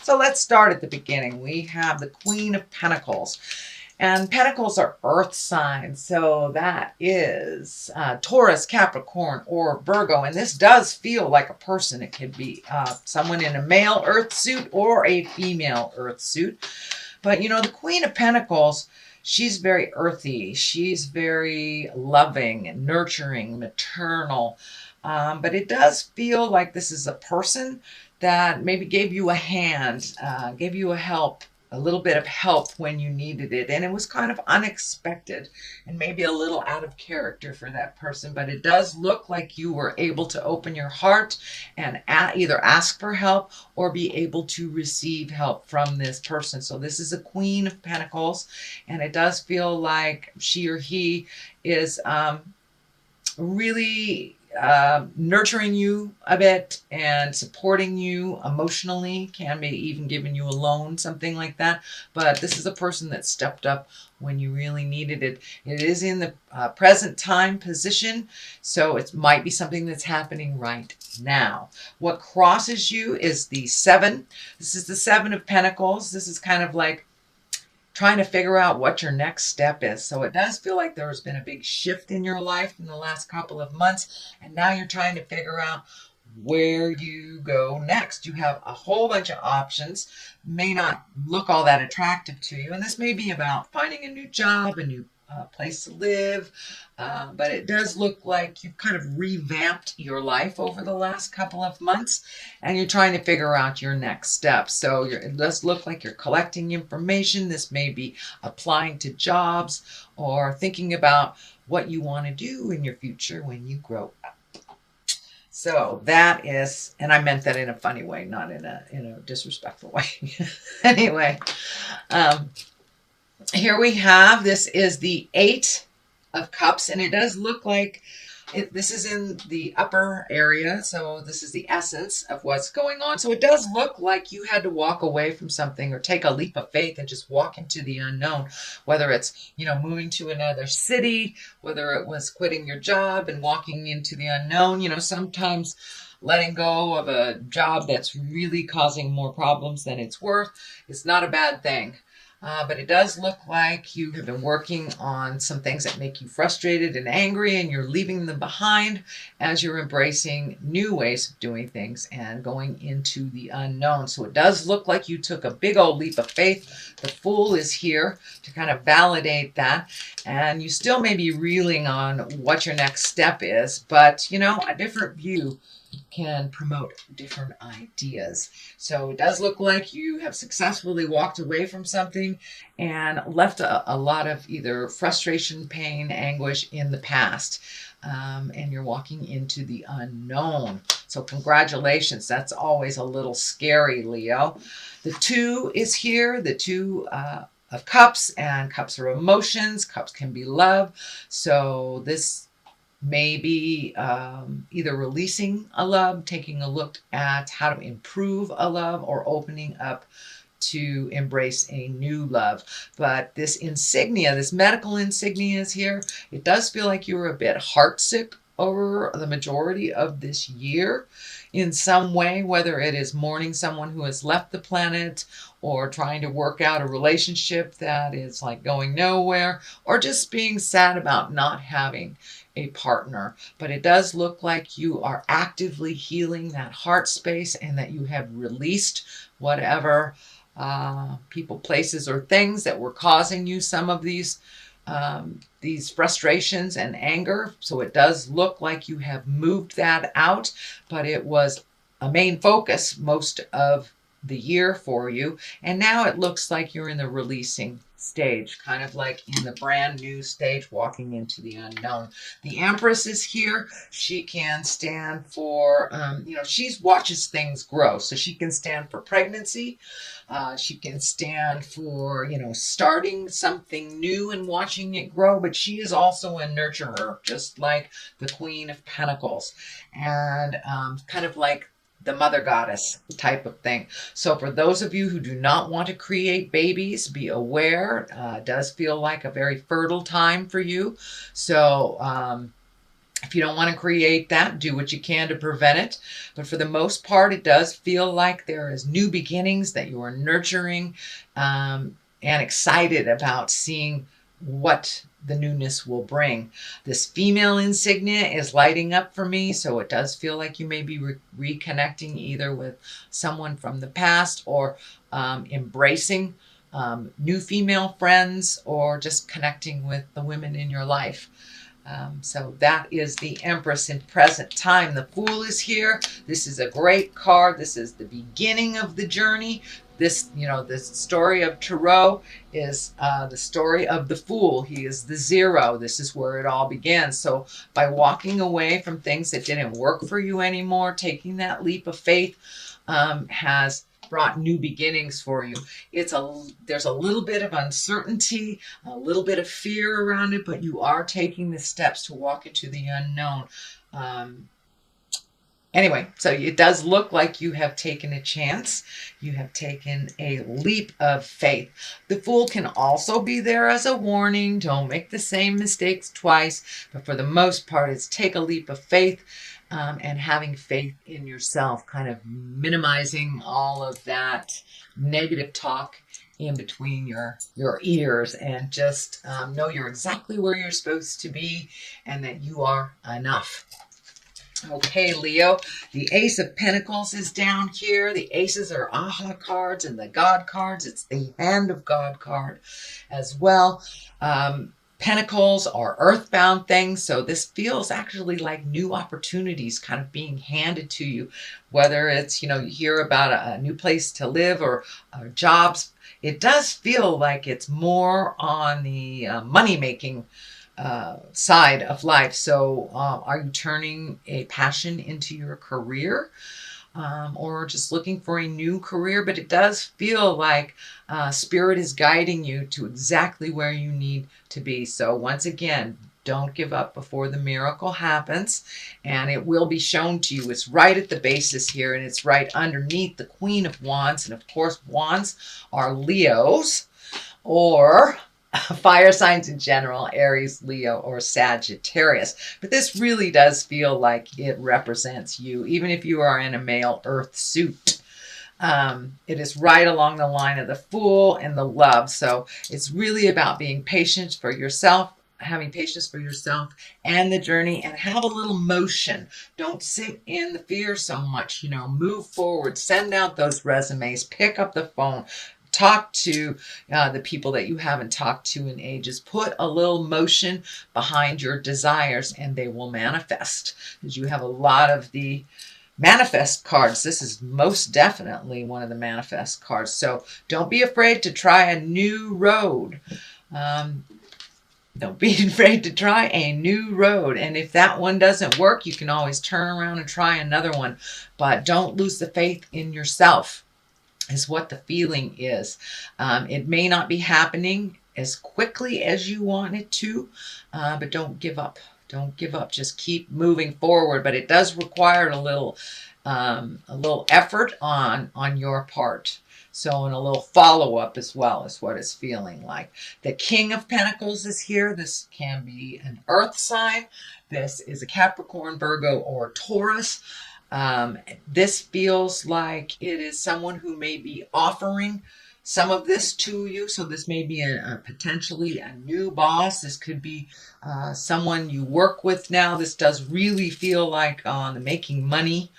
So let's start at the beginning. We have the Queen of Pentacles. And Pentacles are earth signs. So that is Taurus, Capricorn, or Virgo. And this does feel like a person. It could be someone in a male earth suit or a female earth suit. But you know, the Queen of Pentacles, she's very earthy. She's very loving, nurturing, maternal. But it does feel like this is a person that maybe gave you a hand, gave you a little bit of help when you needed it. And it was kind of unexpected and maybe a little out of character for that person. But it does look like you were able to open your heart and either ask for help or be able to receive help from this person. So this is a Queen of Pentacles, and it does feel like she or he is really nurturing you a bit and supporting you emotionally, can be even giving you a loan, something like that. But this is a person that stepped up when you really needed it. It is in the present time position, so it might be something that's happening right now. What crosses you is the 7. This is the 7 of Pentacles. This is kind of like trying to figure out what your next step is. So it does feel like there's been a big shift in your life in the last couple of months, and now you're trying to figure out where you go next. You have a whole bunch of options, may not look all that attractive to you, and this may be about finding a new job, a new place to live, but it does look like you've kind of revamped your life over the last couple of months, and you're trying to figure out your next steps. So it does look like you're collecting information. This may be applying to jobs or thinking about what you want to do in your future when you grow up. So that is, and I meant that in a funny way, not in a disrespectful way. Anyway, here we have, this is the 8 of Cups, and it does look like this is in the upper area. So this is the essence of what's going on. So it does look like you had to walk away from something or take a leap of faith and just walk into the unknown, whether it's, you know, moving to another city, whether it was quitting your job and walking into the unknown. You know, sometimes letting go of a job that's really causing more problems than it's worth is not a bad thing. But it does look like you have been working on some things that make you frustrated and angry, and you're leaving them behind as you're embracing new ways of doing things and going into the unknown. So it does look like you took a big old leap of faith. The Fool is here to kind of validate that. And you still may be reeling on what your next step is, but, you know, a different view can promote different ideas. So it does look like you have successfully walked away from something and left a lot of either frustration, pain, anguish in the past. And you're walking into the unknown. So congratulations. That's always a little scary, Leo. The 2 is here. The 2 of Cups, and Cups are emotions. Cups can be love. So this maybe either releasing a love, taking a look at how to improve a love, or opening up to embrace a new love. But this insignia, this medical insignia is here. It does feel like you were a bit heartsick over the majority of this year in some way, whether it is mourning someone who has left the planet, or trying to work out a relationship that is like going nowhere, or just being sad about not having a partner. But it does look like you are actively healing that heart space, and that you have released whatever people, places, or things that were causing you some of these frustrations and anger. So it does look like you have moved that out, but it was a main focus most of the year for you. And now it looks like you're in the releasing stage, kind of like in the brand new stage, walking into the unknown. The Empress is here. She can stand for, you know, she watches things grow. So she can stand for pregnancy. She can stand for, you know, starting something new and watching it grow. But she is also a nurturer, just like the Queen of Pentacles. And kind of like the mother goddess type of thing. So for those of you who do not want to create babies, be aware. It does feel like a very fertile time for you. So If you don't want to create that, do what you can to prevent it. But for the most part, it does feel like there is new beginnings that you are nurturing, and excited about seeing what the newness will bring. This female insignia is lighting up for me, so it does feel like you may be reconnecting either with someone from the past, or embracing new female friends, or just connecting with the women in your life. So that is the Empress in present time. The Fool is here. This is a great card. This is the beginning of the journey. This, this story of Tarot is the story of the Fool. He is the zero. This is where it all begins. So by walking away from things that didn't work for you anymore, taking that leap of faith has brought new beginnings for you. There's a little bit of uncertainty, a little bit of fear around it, but you are taking the steps to walk into the unknown. Anyway, so it does look like you have taken a chance. You have taken a leap of faith. The Fool can also be there as a warning. Don't make the same mistakes twice. But for the most part, it's take a leap of faith. And having faith in yourself, kind of minimizing all of that negative talk in between your ears, and just know you're exactly where you're supposed to be, and that you are enough. Okay, Leo, the Ace of Pentacles is down here. The aces are Aha cards, and the God cards, it's the Hand of God card as well. Pentacles are earthbound things, so this feels actually like new opportunities kind of being handed to you, whether it's, you hear about a new place to live, or jobs. It does feel like it's more on the money-making side of life. So are you turning a passion into your career? Or just looking for a new career? But it does feel like Spirit is guiding you to exactly where you need to be. So once again, don't give up before the miracle happens, and it will be shown to you. It's right at the basis here, and it's right underneath the Queen of Wands. And of course, Wands are Leos, or fire signs in general, Aries, Leo, or Sagittarius. But this really does feel like it represents you, even if you are in a male earth suit. It is right along the line of the Fool and the Love. So it's really about being patient for yourself, having patience for yourself and the journey, and have a little motion. Don't sit in the fear so much, move forward, send out those resumes, pick up the phone, talk to the people that you haven't talked to in ages. Put a little motion behind your desires, and they will manifest, because you have a lot of the manifest cards. This is most definitely one of the manifest cards. So don't be afraid to try a new road. Don't be afraid to try a new road. And if that one doesn't work, you can always turn around and try another one. But don't lose the faith in yourself, is what the feeling is. It may not be happening as quickly as you want it to, but don't give up. Don't give up. Just keep moving forward. But it does require a little effort on your part. So, and a little follow-up as well, is what it's feeling like. The King of Pentacles is here. This can be an earth sign. This is a Capricorn, Virgo, or Taurus. This feels like it is someone who may be offering some of this to you. So this may be potentially a new boss. This could be someone you work with now. This does really feel like on the making money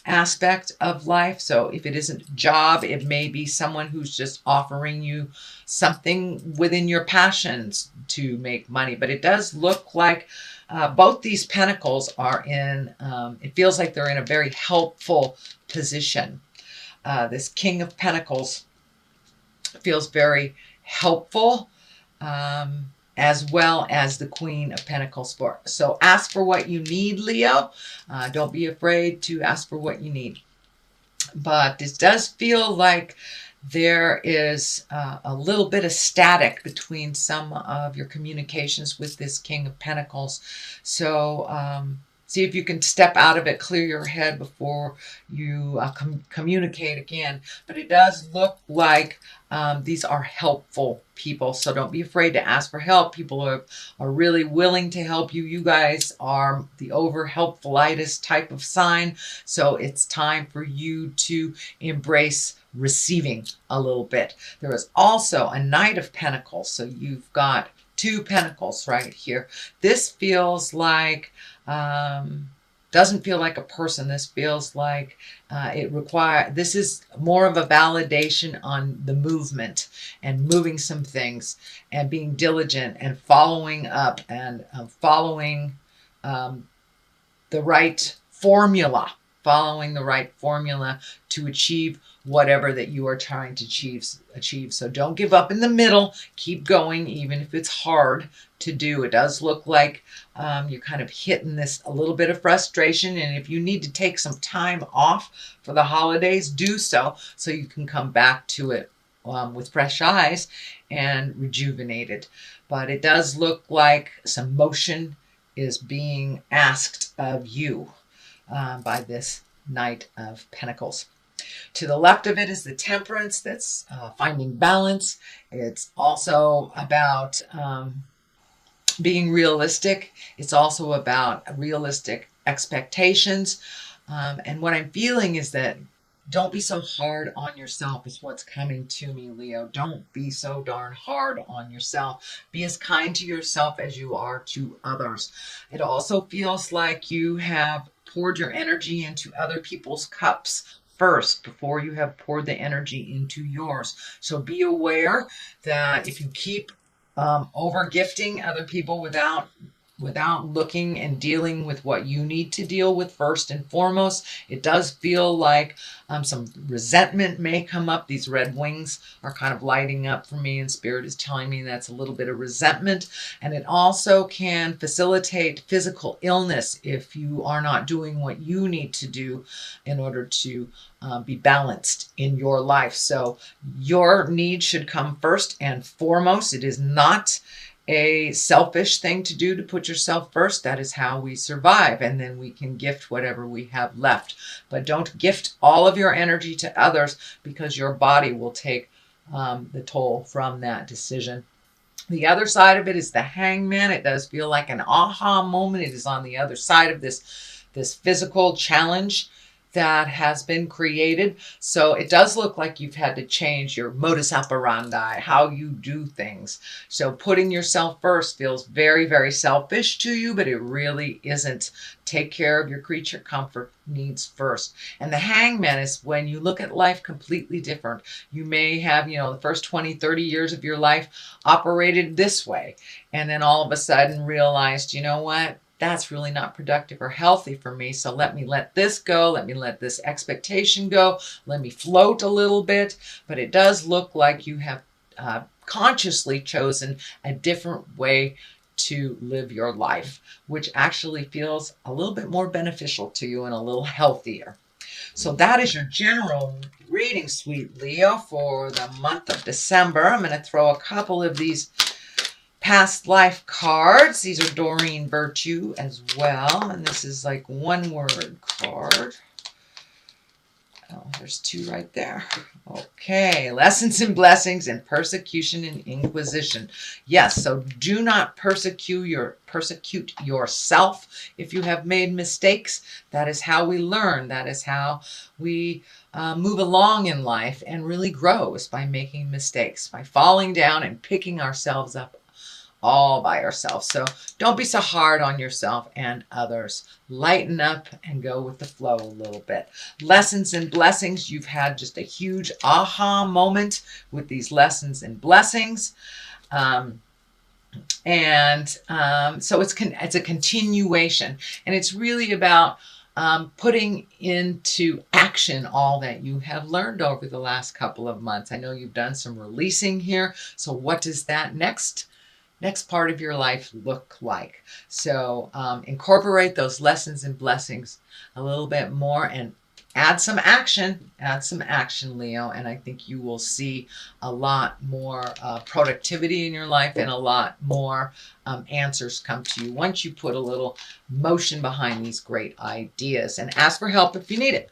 aspect of life. So if it isn't a job, it may be someone who's just offering you something within your passions to make money. But it does look like both these pentacles are in, it feels like they're in a very helpful position. This King of Pentacles feels very helpful, as well as the Queen of Pentacles. So ask for what you need, Leo. Don't be afraid to ask for what you need. But this does feel like there is a little bit of static between some of your communications with this King of Pentacles. So See if you can step out of it, clear your head before you communicate again. But it does look like these are helpful people. So don't be afraid to ask for help. People are really willing to help you. You guys are the over helpfulitis type of sign. So it's time for you to embrace receiving a little bit. There is also a Knight of Pentacles. So you've got 2 pentacles right here. This feels like doesn't feel like a person. This feels like this is more of a validation on the movement and moving some things and being diligent and following up and following the right formula, to achieve whatever that you are trying to achieve. So don't give up in the middle. Keep going, even if it's hard to do. It does look like you're kind of hitting this a little bit of frustration. And if you need to take some time off for the holidays, do so you can come back to it with fresh eyes and rejuvenated. But it does look like some motion is being asked of you by this Knight of Pentacles. To the left of it is the Temperance. That's finding balance. It's also about being realistic. It's also about realistic expectations. And what I'm feeling is that don't be so hard on yourself is what's coming to me, Leo. Don't be so darn hard on yourself. Be as kind to yourself as you are to others. It also feels like you have poured your energy into other people's cups first before you have poured the energy into yours. So be aware that if you keep over gifting other people without looking and dealing with what you need to deal with first and foremost, it does feel like some resentment may come up. These red wings are kind of lighting up for me, and Spirit is telling me that's a little bit of resentment. And it also can facilitate physical illness if you are not doing what you need to do in order to be balanced in your life. So your needs should come first and foremost. It is not a selfish thing to do to put yourself first. That is how we survive, and then we can gift whatever we have left. But don't gift all of your energy to others, because your body will take the toll from that decision. The other side of it is the Hangman. It does feel like an aha moment. It is on the other side of this physical challenge that has been created. So it does look like you've had to change your modus operandi, how you do things. So putting yourself first feels very, very selfish to you, but it really isn't. Take care of your creature comfort needs first. And the Hangman is when you look at life completely different. You may have, the first 20, 30 years of your life operated this way. And then all of a sudden realized, you know what? That's really not productive or healthy for me. So let me let this go. Let me let this expectation go. Let me float a little bit. But it does look like you have consciously chosen a different way to live your life, which actually feels a little bit more beneficial to you and a little healthier. So that is your general reading, sweet Leo, for the month of December. I'm going to throw a couple of these past life cards. These are Doreen Virtue as well. And this is like one word card. Oh, there's 2 right there. Okay. Lessons and blessings and persecution and inquisition. Yes. So do not persecute yourself if you have made mistakes. That is how we learn. That is how we move along in life and really grow, is by making mistakes, by falling down and picking ourselves up all by ourselves. So don't be so hard on yourself and others. Lighten up and go with the flow a little bit. Lessons and blessings. You've had just a huge aha moment with these lessons and blessings. So it's a continuation, and it's really about putting into action all that you have learned over the last couple of months. I know you've done some releasing here. So what does that next part of your life look like? So incorporate those lessons and blessings a little bit more and add some action, Leo, and I think you will see a lot more productivity in your life and a lot more answers come to you once you put a little motion behind these great ideas. And ask for help if you need it.